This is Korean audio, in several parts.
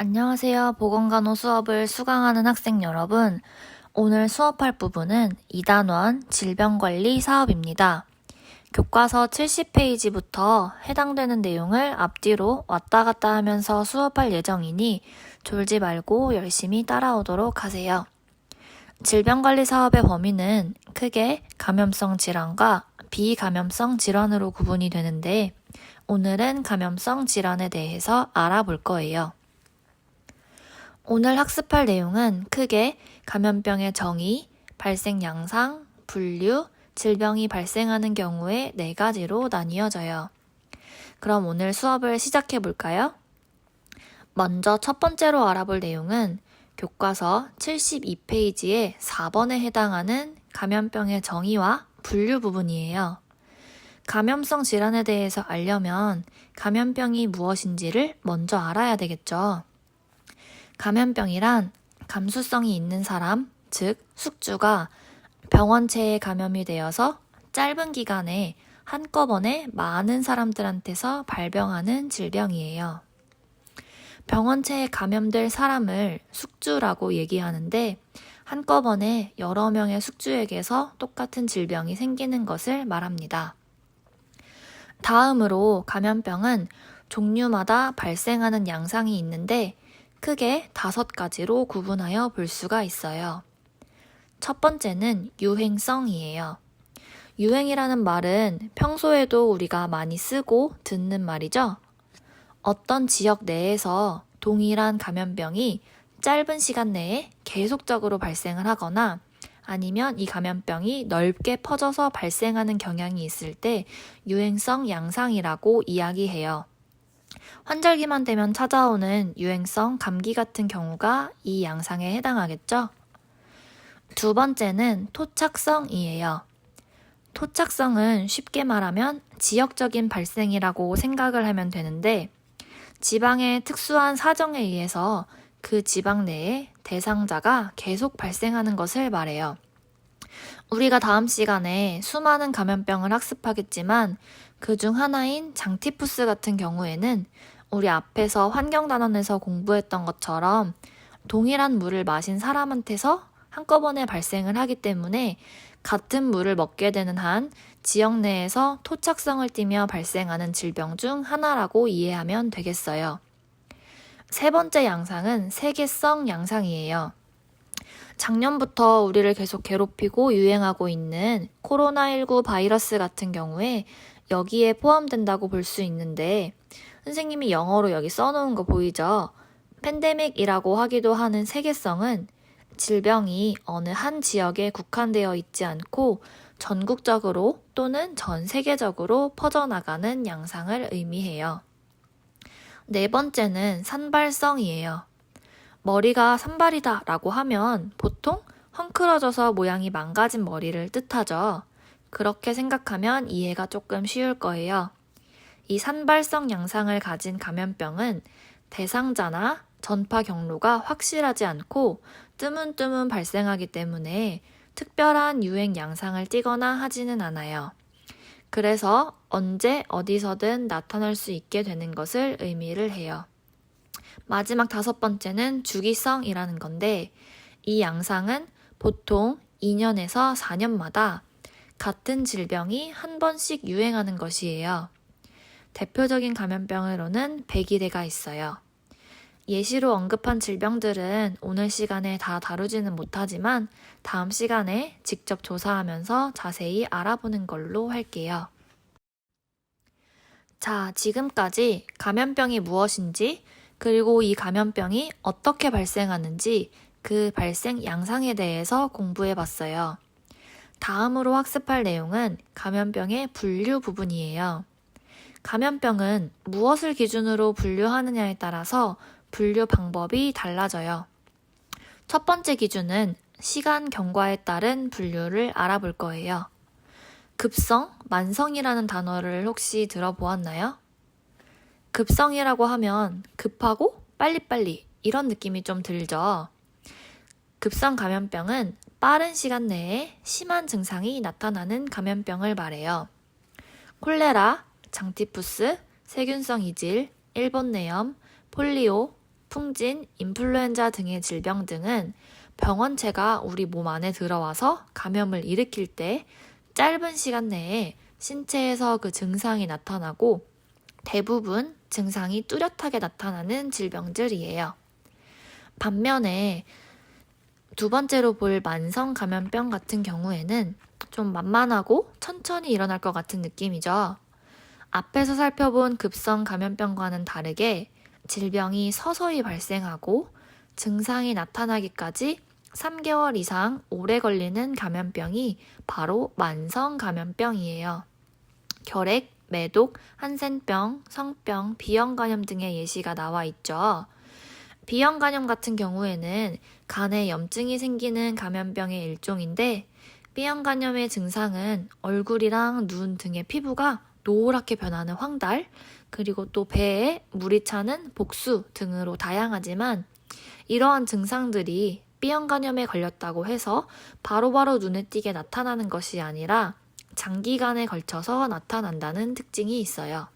안녕하세요. 보건간호 수업을 수강하는 학생 여러분. 오늘 수업할 부분은 2단원 질병관리 사업입니다. 교과서 70페이지부터 해당되는 내용을 앞뒤로 왔다 갔다 하면서 수업할 예정이니 졸지 말고 열심히 따라오도록 하세요. 질병관리 사업의 범위는 크게 감염성 질환과 비감염성 질환으로 구분이 되는데 오늘은 감염성 질환에 대해서 알아볼 거예요. 오늘 학습할 내용은 크게 감염병의 정의, 발생 양상, 분류, 질병이 발생하는 경우에 4가지로 나뉘어져요. 그럼 오늘 수업을 시작해 볼까요? 먼저 첫 번째로 알아볼 내용은 교과서 72페이지의 4번에 해당하는 감염병의 정의와 분류 부분이에요. 감염성 질환에 대해서 알려면 감염병이 무엇인지를 먼저 알아야 되겠죠. 감염병이란 감수성이 있는 사람, 즉 숙주가 병원체에 감염이 되어서 짧은 기간에 한꺼번에 많은 사람들한테서 발병하는 질병이에요. 병원체에 감염될 사람을 숙주라고 얘기하는데 한꺼번에 여러 명의 숙주에게서 똑같은 질병이 생기는 것을 말합니다. 다음으로 감염병은 종류마다 발생하는 양상이 있는데 크게 5가지로 구분하여 볼 수가 있어요. 첫 번째는 유행성이에요. 유행이라는 말은 평소에도 우리가 많이 쓰고 듣는 말이죠. 어떤 지역 내에서 동일한 감염병이 짧은 시간 내에 계속적으로 발생을 하거나 아니면 이 감염병이 넓게 퍼져서 발생하는 경향이 있을 때 유행성 양상이라고 이야기해요. 환절기만 되면 찾아오는 유행성 감기 같은 경우가 이 양상에 해당하겠죠? 두 번째는 토착성이에요. 토착성은 쉽게 말하면 지역적인 발생이라고 생각을 하면 되는데 지방의 특수한 사정에 의해서 그 지방 내에 대상자가 계속 발생하는 것을 말해요. 우리가 다음 시간에 수많은 감염병을 학습하겠지만 그중 하나인 장티푸스 같은 경우에는 우리 앞에서 환경단원에서 공부했던 것처럼 동일한 물을 마신 사람한테서 한꺼번에 발생을 하기 때문에 같은 물을 먹게 되는 한 지역 내에서 토착성을 띠며 발생하는 질병 중 하나라고 이해하면 되겠어요. 세 번째 양상은 세계성 양상이에요. 작년부터 우리를 계속 괴롭히고 유행하고 있는 코로나19 바이러스 같은 경우에 여기에 포함된다고 볼 수 있는데 선생님이 영어로 여기 써놓은 거 보이죠? 팬데믹이라고 하기도 하는 세계성은 질병이 어느 한 지역에 국한되어 있지 않고 전국적으로 또는 전 세계적으로 퍼져나가는 양상을 의미해요. 네 번째는 산발성이에요. 머리가 산발이다 라고 하면 보통 헝클어져서 모양이 망가진 머리를 뜻하죠. 그렇게 생각하면 이해가 조금 쉬울 거예요. 이 산발성 양상을 가진 감염병은 대상자나 전파 경로가 확실하지 않고 뜨문뜨문 발생하기 때문에 특별한 유행 양상을 띠거나 하지는 않아요. 그래서 언제 어디서든 나타날 수 있게 되는 것을 의미를 해요. 마지막 5번째는 주기성이라는 건데 이 양상은 보통 2년에서 4년마다 같은 질병이 한 번씩 유행하는 것이에요. 대표적인 감염병으로는 백이래가 있어요. 예시로 언급한 질병들은 오늘 시간에 다 다루지는 못하지만 다음 시간에 직접 조사하면서 자세히 알아보는 걸로 할게요. 자, 지금까지 감염병이 무엇인지 그리고 이 감염병이 어떻게 발생하는지 그 발생 양상에 대해서 공부해 봤어요. 다음으로 학습할 내용은 감염병의 분류 부분이에요. 감염병은 무엇을 기준으로 분류하느냐에 따라서 분류 방법이 달라져요. 첫 번째 기준은 시간 경과에 따른 분류를 알아볼 거예요. 급성, 만성이라는 단어를 혹시 들어보았나요? 급성이라고 하면 급하고 빨리빨리 이런 느낌이 좀 들죠. 급성 감염병은 빠른 시간 내에 심한 증상이 나타나는 감염병을 말해요. 콜레라, 장티푸스, 세균성 이질, 일본내염, 폴리오, 풍진, 인플루엔자 등의 질병 등은 병원체가 우리 몸 안에 들어와서 감염을 일으킬 때 짧은 시간 내에 신체에서 그 증상이 나타나고 대부분 증상이 뚜렷하게 나타나는 질병들이에요. 반면에 두 번째로 볼 만성 감염병 같은 경우에는 좀 만만하고 천천히 일어날 것 같은 느낌이죠. 앞에서 살펴본 급성 감염병과는 다르게 질병이 서서히 발생하고 증상이 나타나기까지 3개월 이상 오래 걸리는 감염병이 바로 만성 감염병이에요. 결핵, 매독, 한센병, 성병, 비형 간염 등의 예시가 나와 있죠. 비형 간염 같은 경우에는 간에 염증이 생기는 감염병의 일종인데 B형 간염의 증상은 얼굴이랑 눈 등의 피부가 노랗게 변하는 황달, 그리고 또 배에 물이 차는 복수 등으로 다양하지만 이러한 증상들이 B형 간염에 걸렸다고 해서 바로바로 눈에 띄게 나타나는 것이 아니라 장기간에 걸쳐서 나타난다는 특징이 있어요.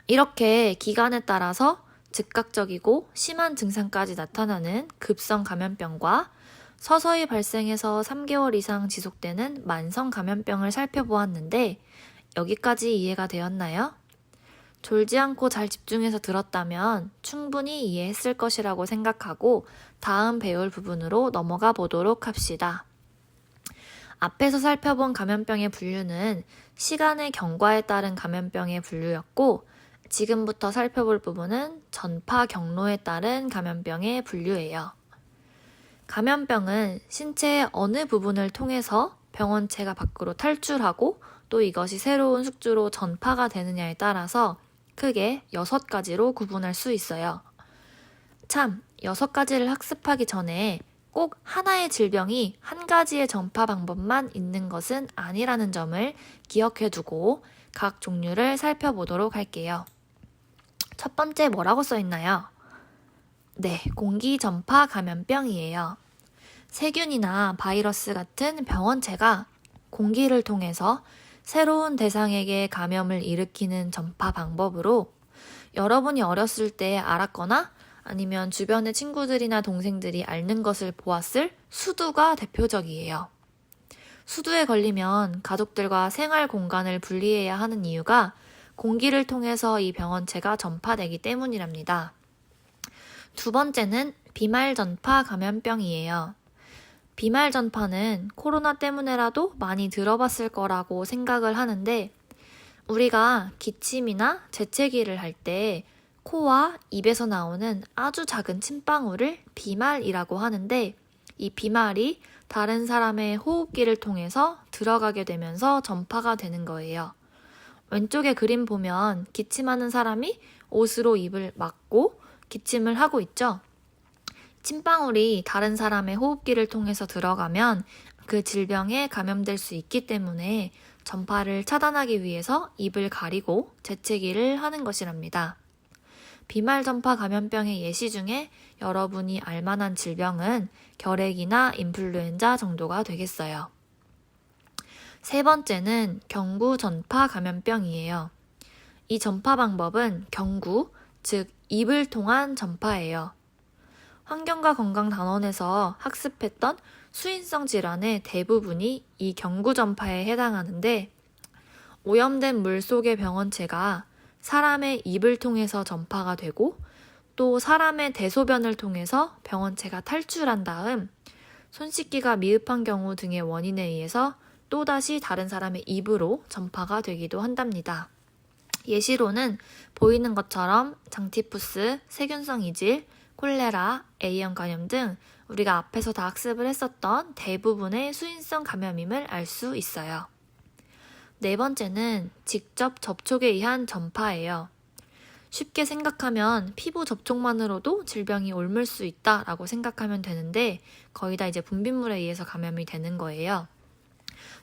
이렇게 기간에 따라서 즉각적이고 심한 증상까지 나타나는 급성 감염병과 서서히 발생해서 3개월 이상 지속되는 만성 감염병을 살펴보았는데 여기까지 이해가 되었나요? 졸지 않고 잘 집중해서 들었다면 충분히 이해했을 것이라고 생각하고 다음 배울 부분으로 넘어가 보도록 합시다. 앞에서 살펴본 감염병의 분류는 시간의 경과에 따른 감염병의 분류였고 지금부터 살펴볼 부분은 전파 경로에 따른 감염병의 분류예요. 감염병은 신체의 어느 부분을 통해서 병원체가 밖으로 탈출하고 또 이것이 새로운 숙주로 전파가 되느냐에 따라서 크게 6가지로 구분할 수 있어요. 참, 6가지를 학습하기 전에 꼭 하나의 질병이 한 가지의 전파 방법만 있는 것은 아니라는 점을 기억해 두고 각 종류를 살펴보도록 할게요. 첫 번째 뭐라고 써 있나요? 네, 공기 전파 감염병이에요. 세균이나 바이러스 같은 병원체가 공기를 통해서 새로운 대상에게 감염을 일으키는 전파 방법으로 여러분이 어렸을 때 알았거나 아니면 주변의 친구들이나 동생들이 앓는 것을 보았을 수두가 대표적이에요. 수두에 걸리면 가족들과 생활 공간을 분리해야 하는 이유가 공기를 통해서 이 병원체가 전파되기 때문이랍니다. 두 번째는 비말 전파 감염병이에요. 비말 전파는 코로나 때문에라도 많이 들어봤을 거라고 생각을 하는데 우리가 기침이나 재채기를 할 때 코와 입에서 나오는 아주 작은 침방울을 비말이라고 하는데 이 비말이 다른 사람의 호흡기를 통해서 들어가게 되면서 전파가 되는 거예요. 왼쪽에 그림 보면 기침하는 사람이 옷으로 입을 막고 기침을 하고 있죠. 침방울이 다른 사람의 호흡기를 통해서 들어가면 그 질병에 감염될 수 있기 때문에 전파를 차단하기 위해서 입을 가리고 재채기를 하는 것이랍니다. 비말 전파 감염병의 예시 중에 여러분이 알만한 질병은 결핵이나 인플루엔자 정도가 되겠어요. 세 번째는 경구 전파 감염병이에요. 이 전파 방법은 경구, 즉 입을 통한 전파예요. 환경과 건강단원에서 학습했던 수인성 질환의 대부분이 이 경구 전파에 해당하는데 오염된 물 속의 병원체가 사람의 입을 통해서 전파가 되고 또 사람의 대소변을 통해서 병원체가 탈출한 다음 손 씻기가 미흡한 경우 등의 원인에 의해서 또다시 다른 사람의 입으로 전파가 되기도 한답니다. 예시로는 보이는 것처럼 장티푸스, 세균성 이질, 콜레라, A형 감염 등 우리가 앞에서 다 학습을 했었던 대부분의 수인성 감염임을 알 수 있어요. 네 번째는 직접 접촉에 의한 전파예요. 쉽게 생각하면 피부 접촉만으로도 질병이 옮을 수 있다라고 생각하면 되는데 거의 다 이제 분비물에 의해서 감염이 되는 거예요.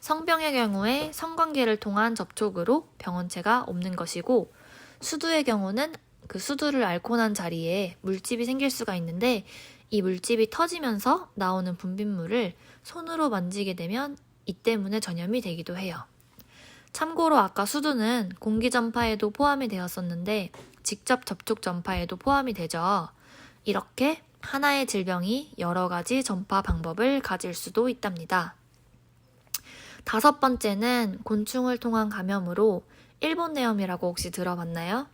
성병의 경우에 성관계를 통한 접촉으로 병원체가 옮는 것이고 수두의 경우는 그 수두를 앓고 난 자리에 물집이 생길 수가 있는데 이 물집이 터지면서 나오는 분비물을 손으로 만지게 되면 이 때문에 전염이 되기도 해요. 참고로 아까 수두는 공기 전파에도 포함이 되었었는데 직접 접촉 전파에도 포함이 되죠. 이렇게 하나의 질병이 여러 가지 전파 방법을 가질 수도 있답니다. 5번째는 곤충을 통한 감염으로 일본내염이라고 혹시 들어봤나요?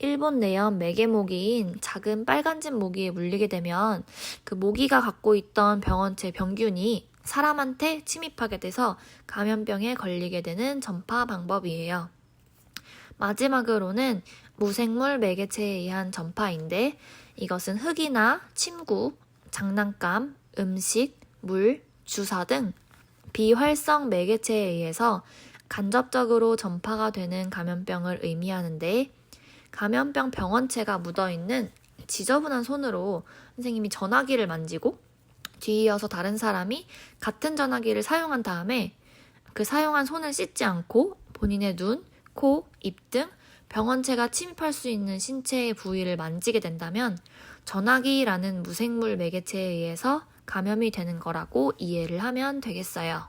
일본내염 매개모기인 작은 빨간집 모기에 물리게 되면 그 모기가 갖고 있던 병원체 병균이 사람한테 침입하게 돼서 감염병에 걸리게 되는 전파 방법이에요. 마지막으로는 무생물 매개체에 의한 전파인데 이것은 흙이나 침구, 장난감, 음식, 물, 주사 등 비활성 매개체에 의해서 간접적으로 전파가 되는 감염병을 의미하는데 감염병 병원체가 묻어있는 지저분한 손으로 선생님이 전화기를 만지고 뒤이어서 다른 사람이 같은 전화기를 사용한 다음에 그 사용한 손을 씻지 않고 본인의 눈, 코, 입 등 병원체가 침입할 수 있는 신체의 부위를 만지게 된다면 전화기라는 무생물 매개체에 의해서 감염이 되는 거라고 이해를 하면 되겠어요.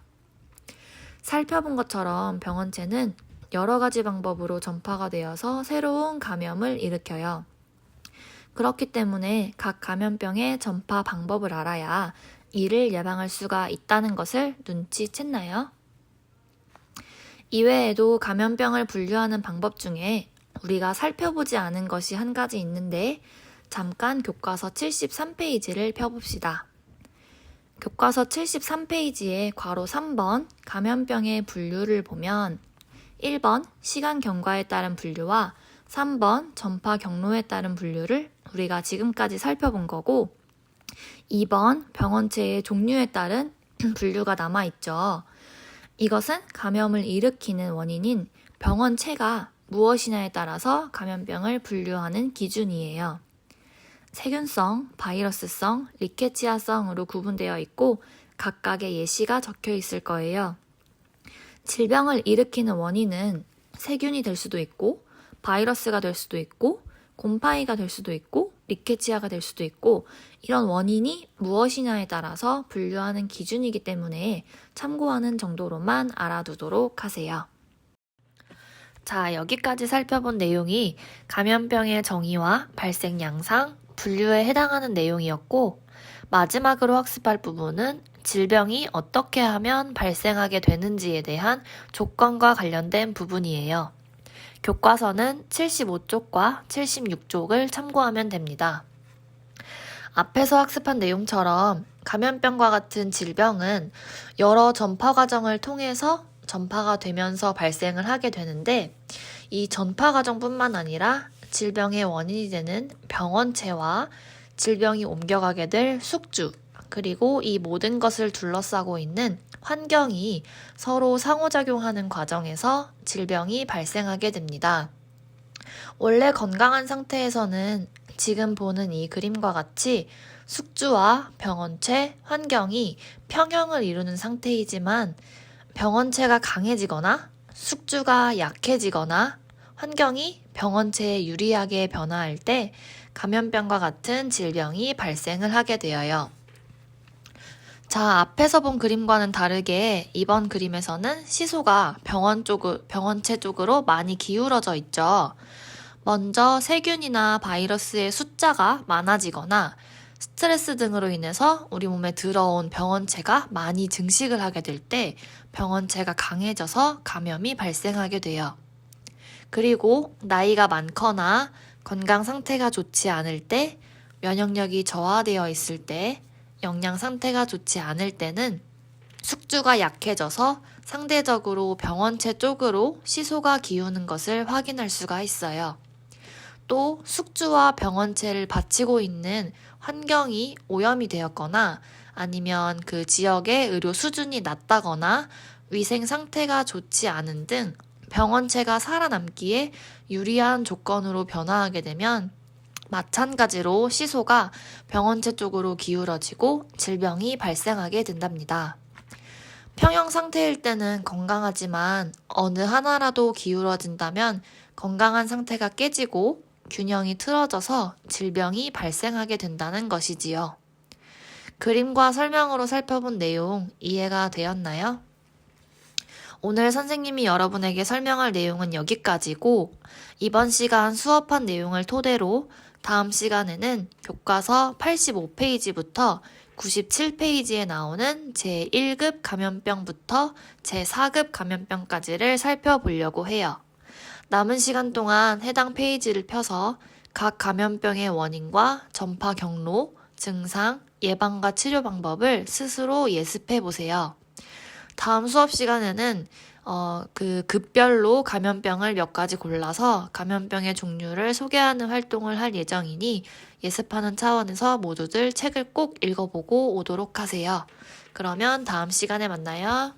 살펴본 것처럼 병원체는 여러 가지 방법으로 전파가 되어서 새로운 감염을 일으켜요. 그렇기 때문에 각 감염병의 전파 방법을 알아야 이를 예방할 수가 있다는 것을 눈치챘나요? 이외에도 감염병을 분류하는 방법 중에 우리가 살펴보지 않은 것이 한 가지 있는데 잠깐 교과서 73페이지를 펴봅시다. 교과서 73페이지의 괄호 3번 감염병의 분류를 보면 1번 시간 경과에 따른 분류와 3번 전파 경로에 따른 분류를 우리가 지금까지 살펴본 거고 2번 병원체의 종류에 따른 분류가 남아있죠. 이것은 감염을 일으키는 원인인 병원체가 무엇이냐에 따라서 감염병을 분류하는 기준이에요. 세균성, 바이러스성, 리케치아성으로 구분되어 있고 각각의 예시가 적혀 있을 거예요. 질병을 일으키는 원인은 세균이 될 수도 있고 바이러스가 될 수도 있고 곰팡이가 될 수도 있고 리케치아가 될 수도 있고 이런 원인이 무엇이냐에 따라서 분류하는 기준이기 때문에 참고하는 정도로만 알아두도록 하세요. 자, 여기까지 살펴본 내용이 감염병의 정의와 발생 양상, 분류에 해당하는 내용이었고 마지막으로 학습할 부분은 질병이 어떻게 하면 발생하게 되는지에 대한 조건과 관련된 부분이에요. 교과서는 75쪽과 76쪽을 참고하면 됩니다. 앞에서 학습한 내용처럼 감염병과 같은 질병은 여러 전파 과정을 통해서 전파가 되면서 발생을 하게 되는데 이 전파 과정뿐만 아니라 질병의 원인이 되는 병원체와 질병이 옮겨가게 될宿主, 그리고 이 모든 것을 둘러싸고 있는 환경이 서로 상호작용하는 과정에서 질병이 발생하게 됩니다. 원래 건강한 상태에서는 지금 보는 이 그림과 같이 숙주와 병원체, 환경이 평형을 이루는 상태이지만 병원체가 강해지거나 숙주가 약해지거나 환경이 병원체에 유리하게 변화할 때 감염병과 같은 질병이 발생을 하게 되어요. 자, 앞에서 본 그림과는 다르게 이번 그림에서는 시소가 병원체 쪽으로 많이 기울어져 있죠. 먼저 세균이나 바이러스의 숫자가 많아지거나 스트레스 등으로 인해서 우리 몸에 들어온 병원체가 많이 증식을 하게 될 때 병원체가 강해져서 감염이 발생하게 돼요. 그리고 나이가 많거나 건강 상태가 좋지 않을 때, 면역력이 저하되어 있을 때, 영양 상태가 좋지 않을 때는 숙주가 약해져서 상대적으로 병원체 쪽으로 시소가 기우는 것을 확인할 수가 있어요. 또 숙주와 병원체를 받치고 있는 환경이 오염이 되었거나 아니면 그 지역의 의료 수준이 낮다거나 위생 상태가 좋지 않은 등 병원체가 살아남기에 유리한 조건으로 변화하게 되면 마찬가지로 시소가 병원체 쪽으로 기울어지고 질병이 발생하게 된답니다. 평형 상태일 때는 건강하지만 어느 하나라도 기울어진다면 건강한 상태가 깨지고 균형이 틀어져서 질병이 발생하게 된다는 것이지요. 그림과 설명으로 살펴본 내용 이해가 되었나요? 오늘 선생님이 여러분에게 설명할 내용은 여기까지고, 이번 시간 수업한 내용을 토대로 다음 시간에는 교과서 85페이지부터 97페이지에 나오는 제1급 감염병부터 제4급 감염병까지를 살펴보려고 해요. 남은 시간 동안 해당 페이지를 펴서 각 감염병의 원인과 전파 경로, 증상, 예방과 치료 방법을 스스로 예습해 보세요. 다음 수업 시간에는 그 급별로 감염병을 몇 가지 골라서 감염병의 종류를 소개하는 활동을 할 예정이니 예습하는 차원에서 모두들 책을 꼭 읽어보고 오도록 하세요. 그러면 다음 시간에 만나요.